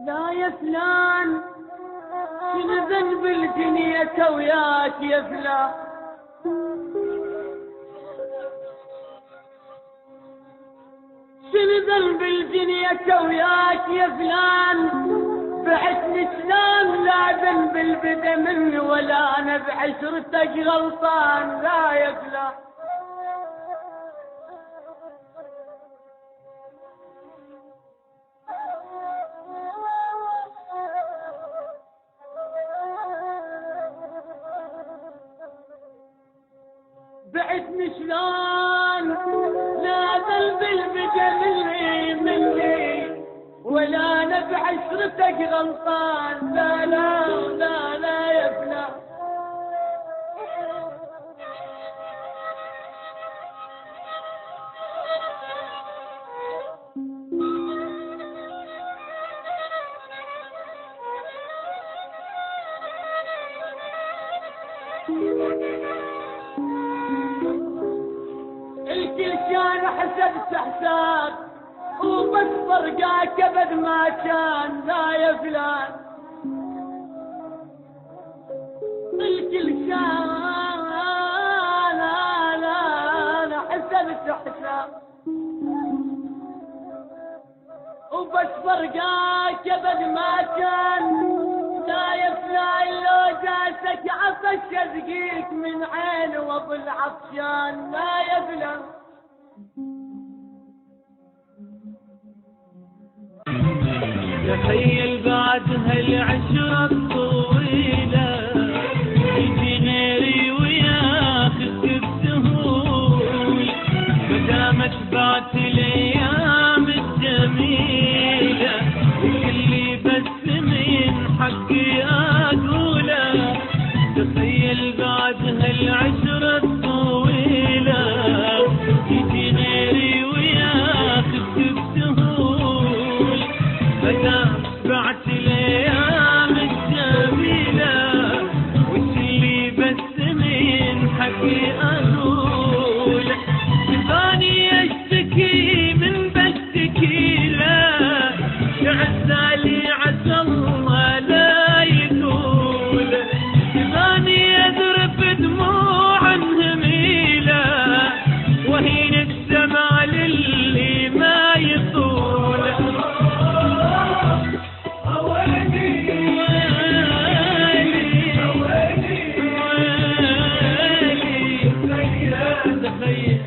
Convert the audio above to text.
لا يا فلان شنو ذنب الدنيا وياك يا فلان، شنو ذنب الدنيا وياك يا فلان، بعتني سلام لا ذنب البدا مني ولا انا بعشرتك غلطان. لا يا فلان بعتني شلون لا ذنب البدا مني ولا انا بعشرتك غلطان. لا لا لا لا يا فلان الكل كان حسبت حساب وبس فرقاك ابد ما كان. لا يا فلان الكل كان لا حسبت حساب وبس فرقاك ابد ما كان. لا يا فلان لو جاسك عطش ازقيك من عين وابو العطشان. لا يا فلان تخيل بعد هالعشرة الطويلة يجي غيري وياخذ بسهول، مدامك بعت الايام الجميلة وكلي بس من حقي اقوله. تخيل بعد هالعشرة الطويلة يجي غيري وياخذ بسهول، مدام بعت الايام الجميلة وكلي بس من حقي اقول. ثاني اشتكي من بشتكي له عسالي عسى الله لا يقول. ثاني اذرف دموع هميله وهين الدمع للي ما يطول. تخيل